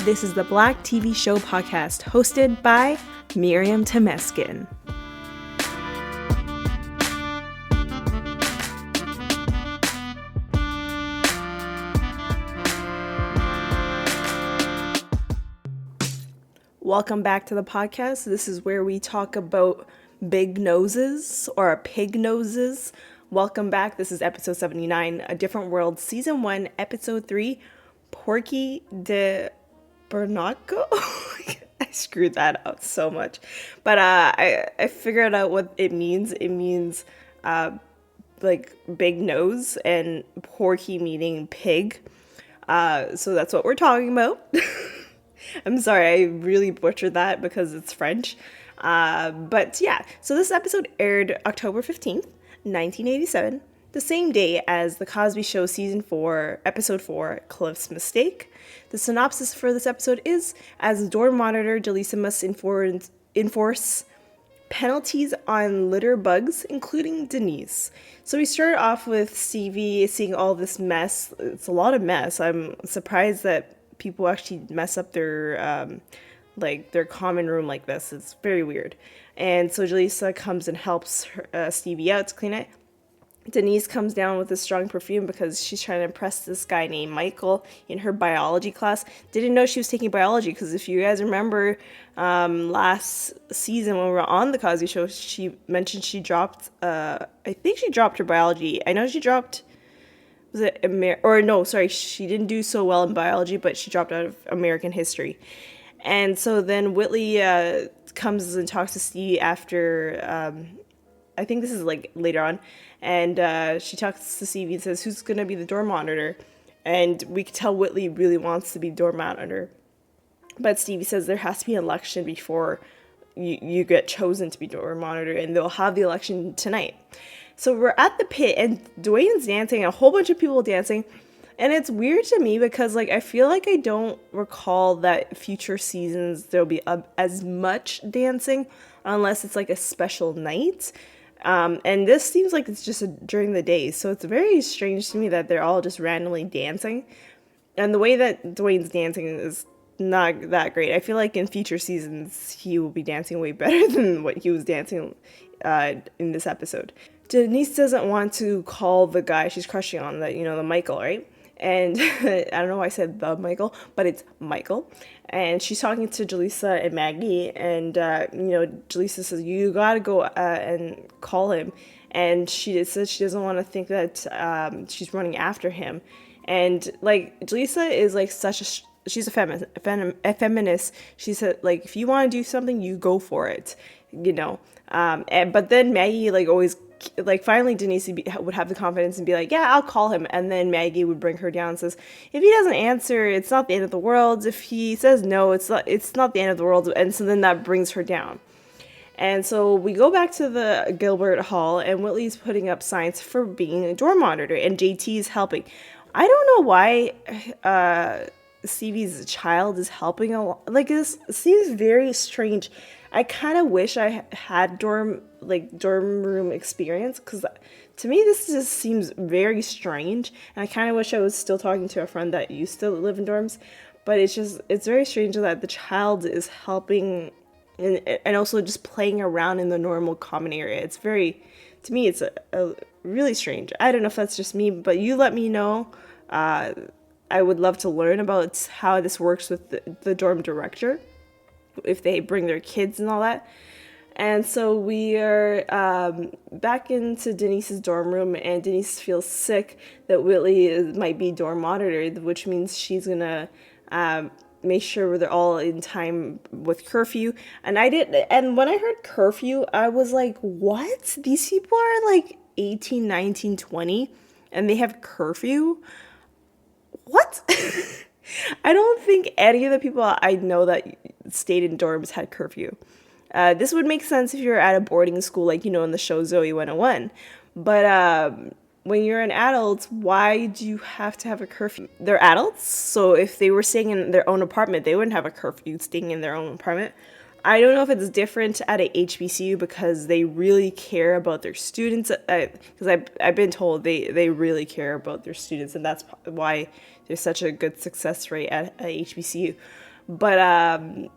This is the Black TV Show podcast hosted by Miriam Temeskin. Welcome back to the podcast. This is where we talk about big noses or pig noses. Welcome back. This is episode 79, A Different World, season 1, episode 3, Porky de Bernaco. I screwed that up so much. But I figured out what it means. It means like big nose and Porky meaning pig. So that's what we're talking about. I'm sorry, I really butchered that because it's French. But yeah, so this episode aired October 15th, 1987, the same day as The Cosby Show Season 4, Episode 4, Cliff's Mistake. The synopsis for this episode is, as dorm monitor, Jaleesa must enforce penalties on litterbugs, including Denise. So we start off with Stevie seeing all this mess. It's a lot of mess. I'm surprised that people actually mess up their their common room like this. It's very weird. And so Jaleesa comes and helps Stevie out to clean it. Denise comes down with a strong perfume because she's trying to impress this guy named Michael in her biology class. Didn't know she was taking biology because if you guys remember last season when we were on The Cosby Show, she mentioned she dropped, I think she dropped her biology. I know she dropped, she didn't do so well in biology, but she dropped out of American history. And so then Whitley comes and talks to Stevie after, I think this is like later on, and she talks to Stevie and says, who's going to be the dorm monitor? And we can tell Whitley really wants to be dorm monitor. But Stevie says there has to be an election before you get chosen to be dorm monitor, and they'll have the election tonight. So we're at the pit, and Dwayne's dancing, a whole bunch of people dancing, and it's weird to me because, like, I feel like I don't recall that future seasons there'll be as much dancing unless it's, like, a special night, and this seems like it's just during the day, so it's very strange to me that they're all just randomly dancing, and the way that Dwayne's dancing is not that great. I feel like in future seasons he will be dancing way better than what he was dancing in this episode. Denise doesn't want to call the guy she's crushing on, the Michael, right? And I don't know why I said the Michael, but it's Michael. And she's talking to Jaleesa and Maggie, and Jaleesa says, you gotta go and call him. And she says she doesn't want to think that she's running after him. And like Jaleesa is like she's a feminist. She said, like, if you want to do something, you go for it, but then Maggie finally Denise would have the confidence and be like, yeah, I'll call him. And then Maggie would bring her down and says, if he doesn't answer, it's not the end of the world. If he says no, it's not the end of the world. And so then that brings her down. And so we go back to the Gilbert Hall, and Whitley's putting up signs for being a dorm monitor, and JT's helping. I don't know why Stevie's child is helping a lot. Like, this seems very strange. I kind of wish I had dorm room experience, because to me this just seems very strange, and I kind of wish I was still talking to a friend that used to live in dorms. But it's very strange that the child is helping and also just playing around in the normal common area. It's very, to me, it's a really strange. I don't know if that's just me, but you let me know. I would love to learn about how this works with the dorm director, if they bring their kids and all that. And so we are back into Denise's dorm room, and Denise feels sick that Whitley might be dorm monitor, which means she's gonna make sure they're all in time with curfew. And when I heard curfew, I was like, what? These people are like 18, 19, 20, and they have curfew? What? I don't think any of the people I know that stayed in dorms had curfew. This would make sense if you're at a boarding school, like, in the show Zoe 101. But when you're an adult, why do you have to have a curfew? They're adults, so if they were staying in their own apartment, they wouldn't have a curfew staying in their own apartment. I don't know if it's different at a HBCU because they really care about their students. Because I've been told they really care about their students, and that's why there's such a good success rate at a HBCU. But I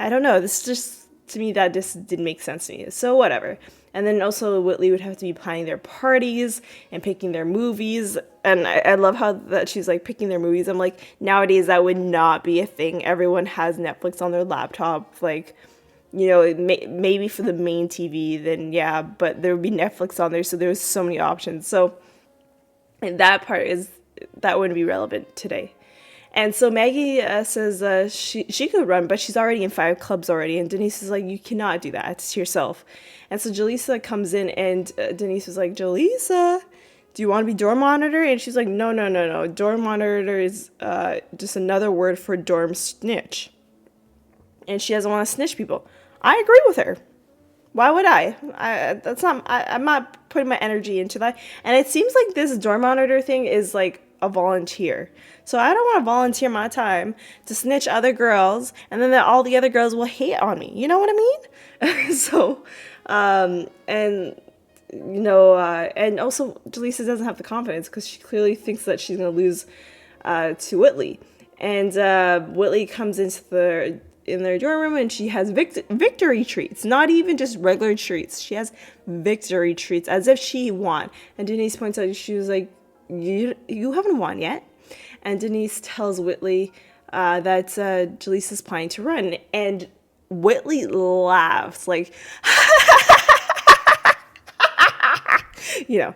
don't know. This just, to me, that just didn't make sense to me. So whatever. And then also Whitley would have to be planning their parties and picking their movies. And I love how that she's like picking their movies. I'm like, nowadays that would not be a thing. Everyone has Netflix on their laptop. Like, you know, maybe for the main TV, then yeah, but there would be Netflix on there. So there's so many options. So that wouldn't be relevant today. And so Maggie says she could run, but she's already in 5 clubs already. And Denise is like, you cannot do that to yourself. And so Jaleesa comes in, and Denise was like, Jaleesa, do you want to be dorm monitor? And she's like, no. Dorm monitor is just another word for dorm snitch. And she doesn't want to snitch people. I agree with her. Why would I? I'm not putting my energy into that. And it seems like this dorm monitor thing is like a volunteer. So I don't want to volunteer my time to snitch other girls, and then all the other girls will hate on me. You know what I mean? So, and you know, and also Jaleesa doesn't have the confidence because she clearly thinks that she's going to lose to Whitley. And Whitley comes into in their dorm room, and she has victory treats, not even just regular treats. She has victory treats as if she won. And Denise points out, she was like, you haven't won yet. And Denise tells Whitley that Jaleesa's planning to run. And Whitley laughs, like, you know,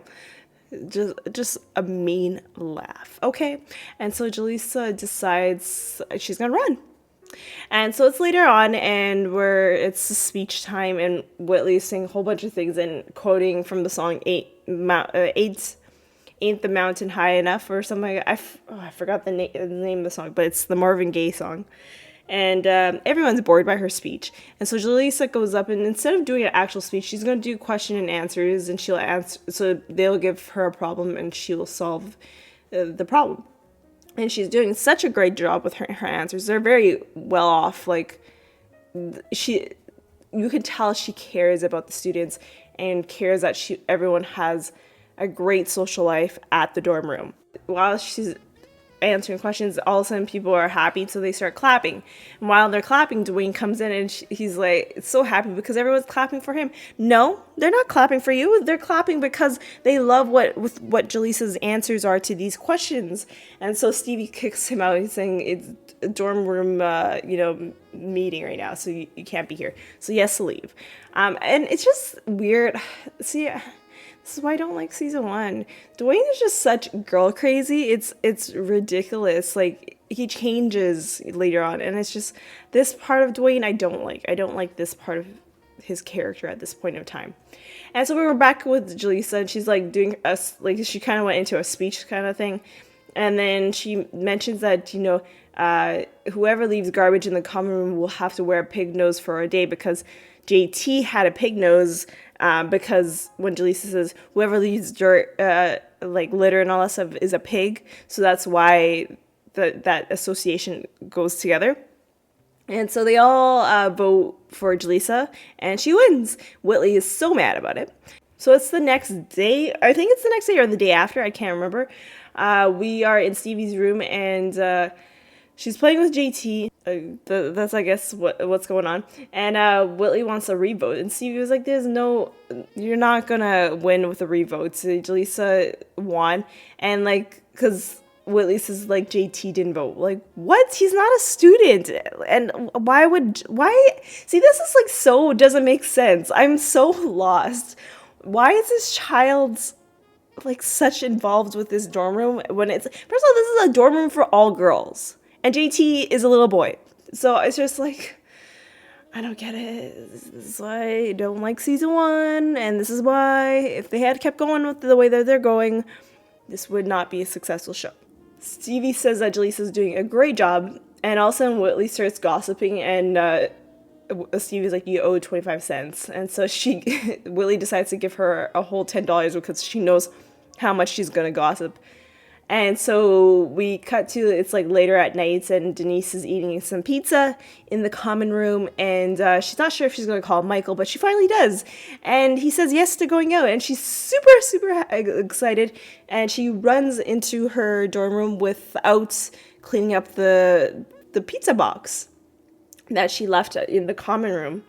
just a mean laugh, okay? And so Jaleesa decides she's going to run. And so it's later on, and it's speech time, and Whitley's saying a whole bunch of things and quoting from the song Ain't the Mountain High Enough or something. I forgot the name of the song, but it's the Marvin Gaye song. And everyone's bored by her speech. And so Jaleesa goes up, and instead of doing an actual speech, she's going to do question and answers, and she'll answer. So they'll give her a problem, and she will solve the problem. And she's doing such a great job with her answers. They're very well off. Like, you can tell she cares about the students and cares that everyone has a great social life at the dorm room. While she's answering questions, all of a sudden people are happy, so they start clapping. And while they're clapping, Dwayne comes in, and he's like so happy because everyone's clapping for him. No, they're not clapping for you. They're clapping because they love what Jaleesa's answers are to these questions. And so Stevie kicks him out. He's saying it's a dorm room, meeting right now, so you can't be here. So he has to leave. And it's just weird. See, this is why I don't like season 1. Dwayne is just such girl crazy. It's ridiculous. Like, he changes later on, and it's just this part of Dwayne I don't like. I don't like this part of his character at this point of time. And so we were back with Jaleesa, and she's like doing she kind of went into a speech kind of thing, and then she mentions that whoever leaves garbage in the common room will have to wear a pig nose for a day because JT had a pig nose. Because when Jaleesa says whoever leaves dirt, like litter and all that stuff, is a pig, so that's why that association goes together. And so they all vote for Jaleesa, and she wins. Whitley is so mad about it. So it's the next day. I think it's the next day or the day after. I can't remember. We are in Stevie's room, and she's playing with JT. That's, I guess, what's going on. And Whitley wants a revote. And Stevie was like, you're not going to win with a revote. So Jaleesa won. And, because Whitley says, JT didn't vote. Like, what? He's not a student. And why? See, this is, so doesn't make sense. I'm so lost. Why is this child, such involved with this dorm room when first of all, this is a dorm room for all girls. And JT is a little boy. So it's just I don't get it. This is why I don't like season 1. And this is why if they had kept going with the way that they're going, this would not be a successful show. Stevie says that Jaleesa's doing a great job. And all of a sudden Whitley starts gossiping. And Stevie's like, you owe 25 cents. And so Whitley decides to give her a whole $10 because she knows how much she's going to gossip. And so we cut to, it's later at night, and Denise is eating some pizza in the common room, and she's not sure if she's going to call Michael, but she finally does. And he says yes to going out, and she's super, super excited, and she runs into her dorm room without cleaning up the the pizza box that she left in the common room.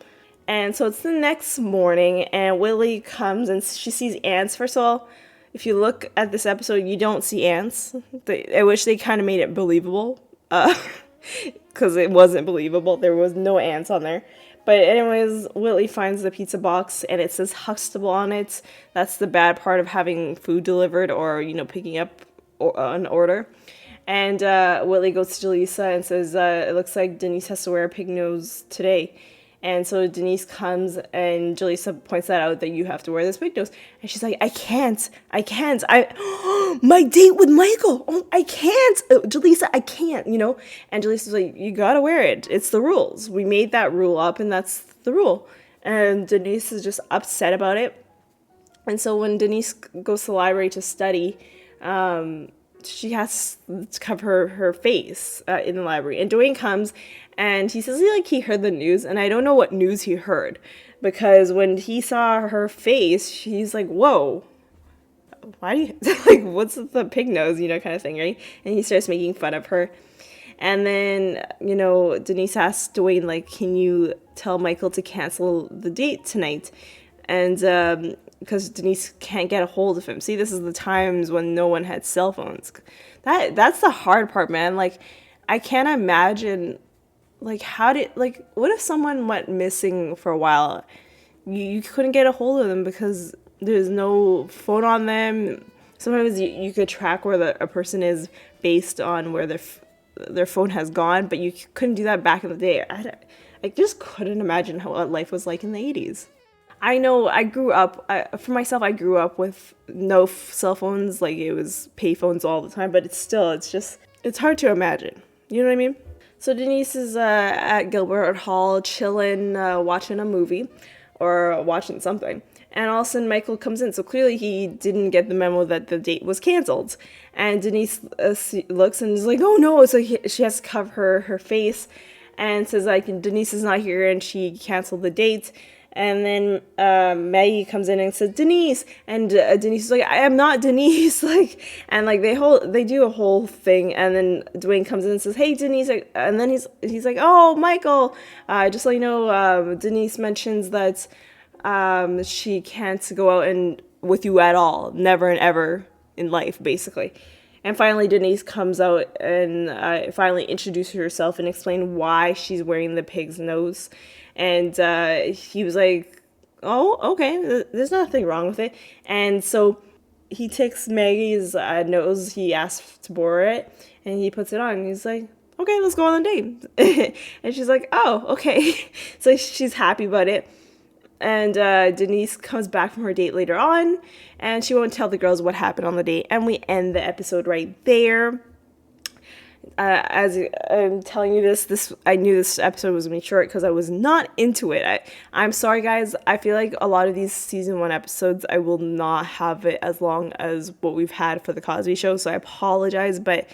And so it's the next morning, and Willie comes and she sees ants. First of all, if you look at this episode, you don't see ants. I wish they kind of made it believable, because it wasn't believable. There was no ants on there. But anyways, Willie finds the pizza box, and it says Huxtable on it. That's the bad part of having food delivered or, picking up an order. And Willie goes to Jaleesa and says, it looks like Denise has to wear a pig nose today. And so Denise comes, and Jaleesa points that out, that you have to wear this pig nose. And she's like, I can't. My date with Michael. Oh, I can't. Jaleesa, I can't, And Jaleesa's like, you gotta wear it. It's the rules. We made that rule up, and that's the rule. And Denise is just upset about it. And so when Denise goes to the library to study, she has to cover her face in the library. And Dwayne comes, and he says he heard the news, and I don't know what news he heard, because when he saw her face, he's like, whoa, why do you, what's the pig nose, kind of thing, right? And he starts making fun of her. And then, Denise asks Dwayne, can you tell Michael to cancel the date tonight? And because Denise can't get a hold of him. See, this is the times when no one had cell phones. That's the hard part, man. I can't imagine, what if someone went missing for a while? You couldn't get a hold of them because there's no phone on them. Sometimes you could track where a person is based on where their phone has gone, but you couldn't do that back in the day. I just couldn't imagine what life was like in the 80s. I know I grew up with no cell phones, it was pay phones all the time, but it's hard to imagine. You know what I mean? So Denise is at Gilbert Hall chilling, watching a movie or watching something. And all of a sudden Michael comes in. So clearly he didn't get the memo that the date was canceled. And Denise looks and is like, oh no. So she has to cover her face and says Denise is not here and she canceled the date. And then Maggie comes in and says, Denise. And Denise is like, I am not Denise. They do a whole thing. And then Dwayne comes in and says, hey, Denise. And then he's like, oh, Michael. Just so you know, Denise mentions that she can't go out and with you at all. Never and ever in life, basically. And finally, Denise comes out and finally introduces herself and explain why she's wearing the pig's nose. And he was like, oh, okay, there's nothing wrong with it. And so he takes Maggie's nose, he asks to borrow it, and he puts it on. And he's like, okay, let's go on a date. And she's like, oh, okay. So she's happy about it. And Denise comes back from her date later on, and she won't tell the girls what happened on the date. And we end the episode right there. As I'm telling you this, I knew this episode was going to be short because I was not into it. I'm sorry, guys. I feel like a lot of these season 1 episodes, I will not have it as long as what we've had for the Cosby Show. So I apologize, but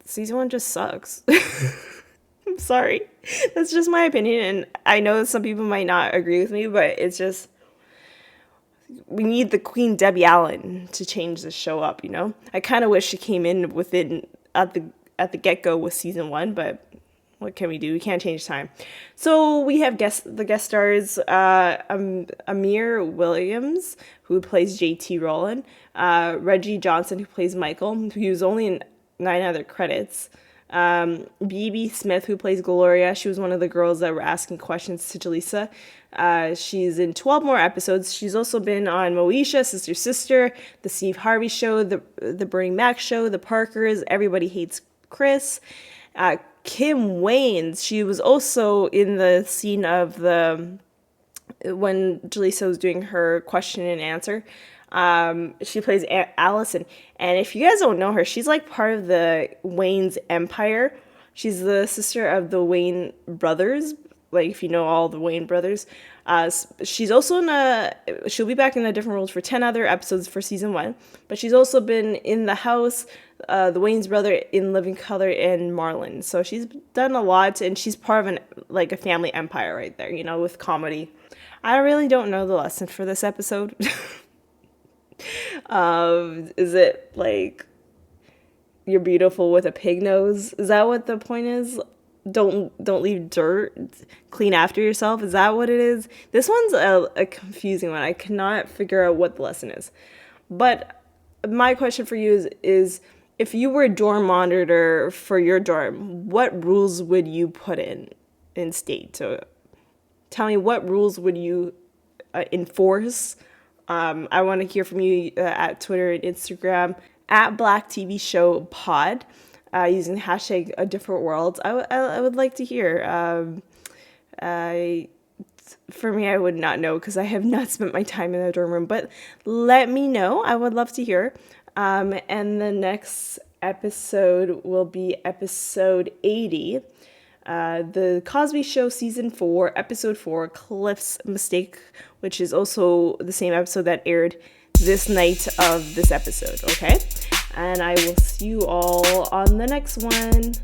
season 1 just sucks. I'm sorry. That's just my opinion. And I know that some people might not agree with me, but it's just, we need the Queen Debbie Allen to change the show up, I kind of wish she came in at the get-go with season 1, but what can we do? We can't change time. So we have the guest stars, Amir Williams, who plays JT Rowland, Reggie Johnson, who plays Michael, who was only in 9 other credits, B.B. Smith, who plays Gloria. She was one of the girls that were asking questions to Jaleesa. She's in 12 more episodes. She's also been on Moesha, Sister Sister, The Steve Harvey Show, The Bernie Mac Show, The Parkers, Everybody Hates Chris. Kim Waynes, she was also in the scene of when Jaleesa was doing her question and answer. She plays Allison. And if you guys don't know her, she's part of the Wayne's empire. She's the sister of the Wayne brothers. If you know all the Wayne brothers. She's also she'll be back in A Different World for 10 other episodes for season 1. But she's also been in The House, the Wayne's brother, In Living Color, and Marlon. So she's done a lot, and she's part of a family empire right there, with comedy. I really don't know the lesson for this episode. Is it you're beautiful with a pig nose. Is that what the point is? Don't leave dirt. Clean after yourself. Is that what it is? This one's a confusing one. I cannot figure out what the lesson is. But my question for you is if you were a dorm monitor for your dorm, what rules would you put in state? So tell me, what rules would you enforce? I want to hear from you at Twitter and Instagram at Black TV Show Pod, using the hashtag A Different World. I would like to hear. For me, I would not know because I have not spent my time in the dorm room. But let me know. I would love to hear. And the next episode will be episode 80. The Cosby Show Season 4, Episode 4, Cliff's Mistake, which is also the same episode that aired this night of this episode, okay? And I will see you all on the next one.